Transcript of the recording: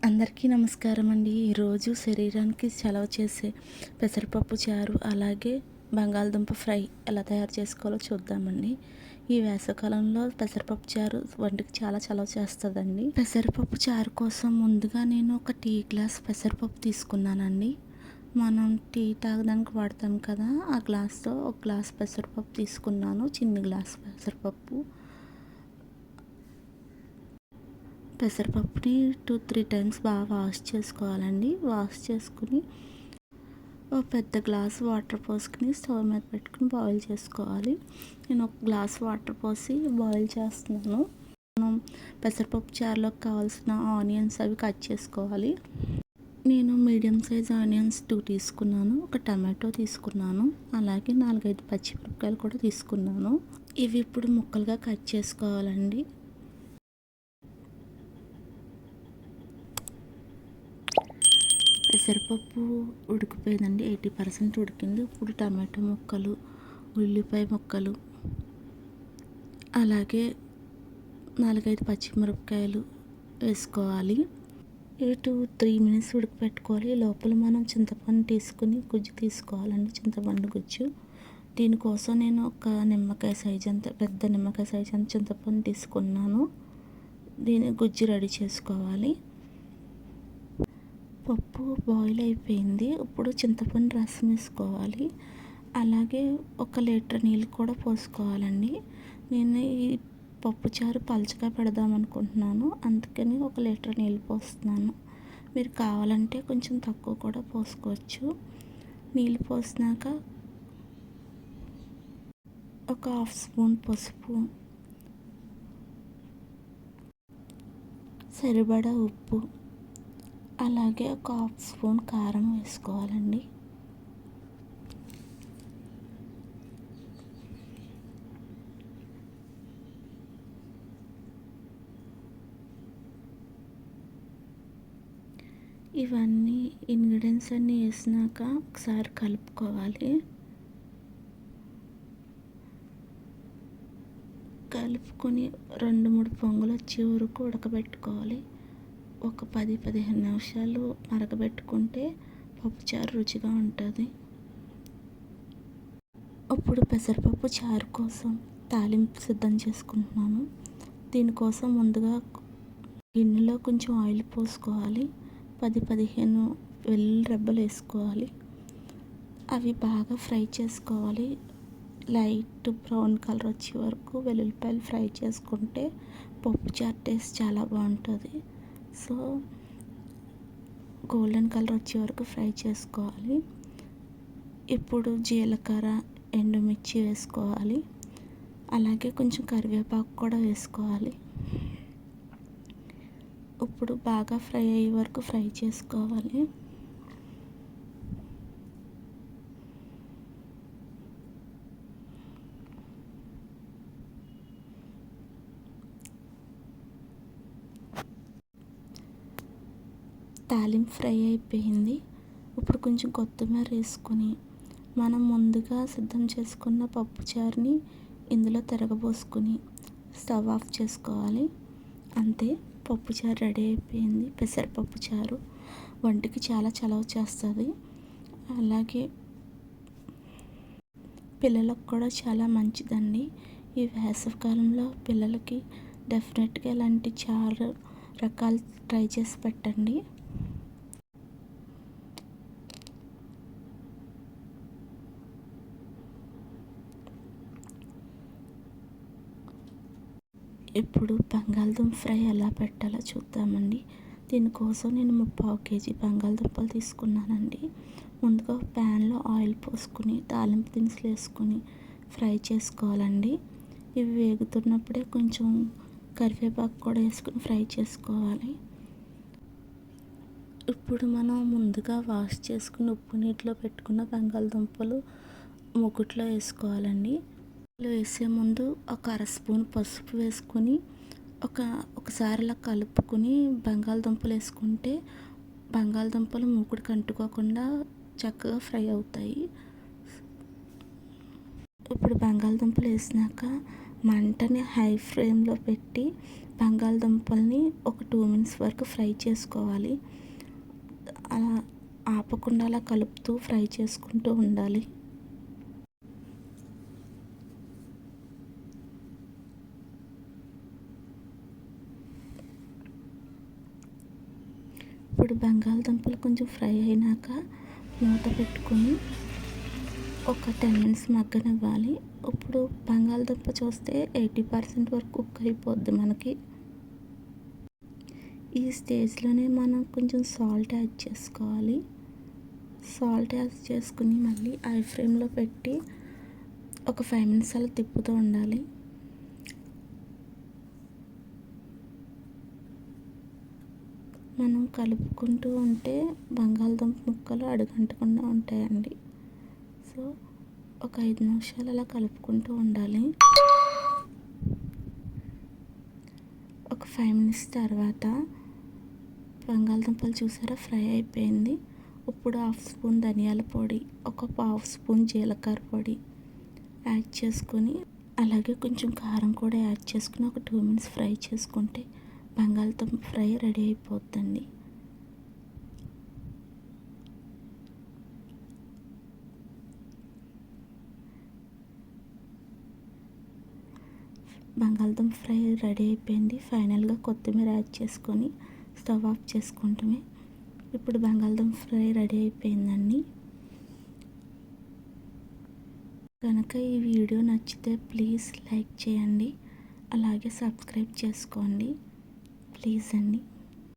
అందరికీ నమస్కారం అండి. ఈరోజు శరీరానికి చలవ చేసే పెసరపప్పు చారు అలాగే బంగాళదుంప ఫ్రై ఎలా తయారు చేసుకోవాలో చూద్దామండి. ఈ వేసవకాలంలో పెసరపప్పు చారు వంటికి చాలా చలవ చేస్తుందండి. పెసరపప్పు చారు కోసం ముందుగా నేను ఒక టీ గ్లాస్ పెసరపప్పు తీసుకున్నానండి. మనం టీ తాగడానికి వాడతాం కదా, ఆ గ్లాస్తో ఒక గ్లాస్ పెసరపప్పు తీసుకున్నాను. చిన్న గ్లాస్ పెసరపప్పు. పెసరపప్పుని 2-3 టైమ్స్ బాగా వాష్ చేసుకోవాలండి. వాష్ చేసుకుని ఒక పెద్ద గ్లాస్ వాటర్ పోసుకుని స్టవ్ మీద పెట్టుకుని బాయిల్ చేసుకోవాలి. నేను ఒక గ్లాస్ వాటర్ పోసి బాయిల్ చేస్తున్నాను. మనం పెసరపప్పు చారులోకి కావాల్సిన ఆనియన్స్ అవి కట్ చేసుకోవాలి. నేను మీడియం సైజ్ ఆనియన్స్ 2 తీసుకున్నాను. ఒక టమాటో తీసుకున్నాను. అలాగే 4-5 పచ్చిమిరపకాయలు కూడా తీసుకున్నాను. ఇవి ఇప్పుడు ముక్కలుగా కట్ చేసుకోవాలండి. పెసరపప్పు ఉడికిపోయిందండి, 80% ఉడికింది. ఇప్పుడు టమాటో ముక్కలు, ఉల్లిపాయ ముక్కలు, అలాగే 4-5 పచ్చిమిరపకాయలు వేసుకోవాలి. ఇవి 2-3 మినిట్స్ ఉడకపెట్టుకోవాలి. లోపల మనం చింతపండు తీసుకుని గుజ్జు తీసుకోవాలండి, చింతపండు గుజ్జు. దీనికోసం నేను ఒక నిమ్మకాయ సైజ్ అంత, పెద్ద నిమ్మకాయ సైజ్ అంత చింతపండు తీసుకున్నాను. దీని గుజ్జు రెడీ చేసుకోవాలి. పప్పు బాయిల్ అయిపోయింది. ఇప్పుడు చింతపండు రసం వేసుకోవాలి. అలాగే 1 లీటర్ నీళ్ళు కూడా పోసుకోవాలండి. నేను ఈ పప్పు చారు పలచగా పెడదాం అనుకుంటున్నాను, అందుకని 1 లీటర్ నీళ్ళు పోస్తున్నాను. మీరు కావాలంటే కొంచెం తక్కువ కూడా పోసుకోవచ్చు. నీళ్ళు పోసినాక ఒక 1/2 స్పూన్ పసుపు, సరిపడా ఉప్పు, అలాగే ఒక 1/2 స్పూన్ కారం వేసుకోవాలండి. ఇవన్నీ ఇంగ్రీడియంట్స్ అన్నీ వేసినాక ఒకసారి కలుపుకోవాలి. కలుపుకొని 2-3 పొంగులు వచ్చే వరకు ఉడకబెట్టుకోవాలి. ఒక 10-15 నిమిషాలు మరగబెట్టుకుంటే పప్పుచారు రుచిగా ఉంటుంది. ఇప్పుడు పెసరపప్పు చారు కోసం తాలింపు సిద్ధం చేసుకుంటున్నాను. దీనికోసం ముందుగా గిన్నెలో కొంచెం ఆయిల్ పోసుకోవాలి. 10-15 వెల్లుల్లి రెబ్బలు వేసుకోవాలి. అవి బాగా ఫ్రై చేసుకోవాలి. లైట్ బ్రౌన్ కలర్ వచ్చే వరకు వెల్లుల్లిపాయలు ఫ్రై చేసుకుంటే పప్పుచారు టేస్ట్ చాలా బాగుంటుంది. సో గోల్డెన్ కలర్ వచ్చే వరకు ఫ్రై చేసుకోవాలి. ఇప్పుడు జీలకర్ర, ఎండుమిర్చి వేసుకోవాలి. అలాగే కొంచెం కరివేపాకు కూడా వేసుకోవాలి. ఇప్పుడు బాగా ఫ్రై అయ్యే వరకు ఫ్రై చేసుకోవాలి. తాలింపు ఫ్రై అయిపోయింది. ఇప్పుడు కొంచెం కొత్తిమీర వేసుకొని మనం ముందుగా సిద్ధం చేసుకున్న పప్పుచారుని ఇందులో తిరగబోసుకొని స్టవ్ ఆఫ్ చేసుకోవాలి. అంతే, పప్పుచారు రెడీ అయిపోయింది. పెసరపప్పు చారు వంటికి చాలా చలవ చేస్తుంది. అలాగే పిల్లలకు కూడా చాలా మంచిదండి. ఈ వేసవికాలంలో పిల్లలకి డెఫినెట్గా ఇలాంటి చారు రకాలు ట్రై చేసి పెట్టండి. ఇప్పుడు బంగాళదుంప ఫ్రై ఎలా పెట్టాలో చూద్దామండి. దీనికోసం నేను 3/4 కేజీ బంగాళదుంపలు తీసుకున్నానండి. ముందుగా ప్యాన్లో ఆయిల్ పోసుకుని తాలింపు దినుసులు వేసుకుని ఫ్రై చేసుకోవాలండి. ఇవి వేగుతున్నప్పుడే కొంచెం కరివేపాకు కూడా వేసుకుని ఫ్రై చేసుకోవాలి. ఇప్పుడు మనం ముందుగా వాష్ చేసుకుని ఉప్పు నీటిలో పెట్టుకున్న బంగాళదుంపలు ముకుట్లో వేసుకోవాలండి. వేసే ముందు ఒక 1/2 స్పూన్ పసుపు వేసుకొని ఒకసారి అలా కలుపుకొని బంగాళదుంపలు వేసుకుంటే బంగాళదుంపలు మూకుడికి అంటుకోకుండా చక్కగా ఫ్రై అవుతాయి. ఇప్పుడు బంగాళదుంపలు వేసినాక మంటని హై ఫ్లేమ్లో పెట్టి బంగాళదుంపల్ని ఒక 2 మినిట్స్ వరకు ఫ్రై చేసుకోవాలి. అలా ఆపకుండా అలా కలుపుతూ ఫ్రై చేసుకుంటూ ఉండాలి. ఇప్పుడు బంగాళదుంపలు కొంచెం ఫ్రై అయినాక మూత పెట్టుకొని ఒక 10 మినిట్స్ మగ్గనివ్వాలి. ఇప్పుడు బంగాళదుంప చూస్తే 80% వరకు కుక్ అయిపోద్ది మనకి. ఈ స్టేజ్లోనే మనం కొంచెం సాల్ట్ యాడ్ చేసుకోవాలి. సాల్ట్ యాడ్ చేసుకుని మళ్ళీ హై ఫ్లేమ్లో పెట్టి ఒక 5 మినిట్స్ అలా తిప్పుతూ ఉండాలి. మనం కలుపుకుంటూ ఉంటే బంగాళదుంప ముక్కలు అడుగంటకుండా ఉంటాయండి. సో ఒక 5 నిమిషాలు అలా కలుపుకుంటూ ఉండాలి. ఒక 5 మినిట్స్ తర్వాత బంగాళదుంపలు చూసారా ఫ్రై అయిపోయింది. ఇప్పుడు 1/2 స్పూన్ ధనియాల పొడి, ఒక 1/2 స్పూన్ జీలకర్ర పొడి యాడ్ చేసుకొని అలాగే కొంచెం కారం కూడా యాడ్ చేసుకుని ఒక 2 మినిట్స్ ఫ్రై చేసుకుంటే బంగాళదుంప ఫ్రై రెడీ అయిపోద్దండి. బంగాళదుంప ఫ్రై రెడీ అయిపోయింది. ఫైనల్గా కొత్తిమీర యాడ్ చేసుకొని స్టవ్ ఆఫ్ చేసుకుంటామే. ఇప్పుడు బంగాళదుంప ఫ్రై రెడీ అయిపోయిందండి. కనుక ఈ వీడియో నచ్చితే ప్లీజ్ లైక్ చేయండి, అలాగే సబ్స్క్రైబ్ చేసుకోండి ప్లీజ్ అండి.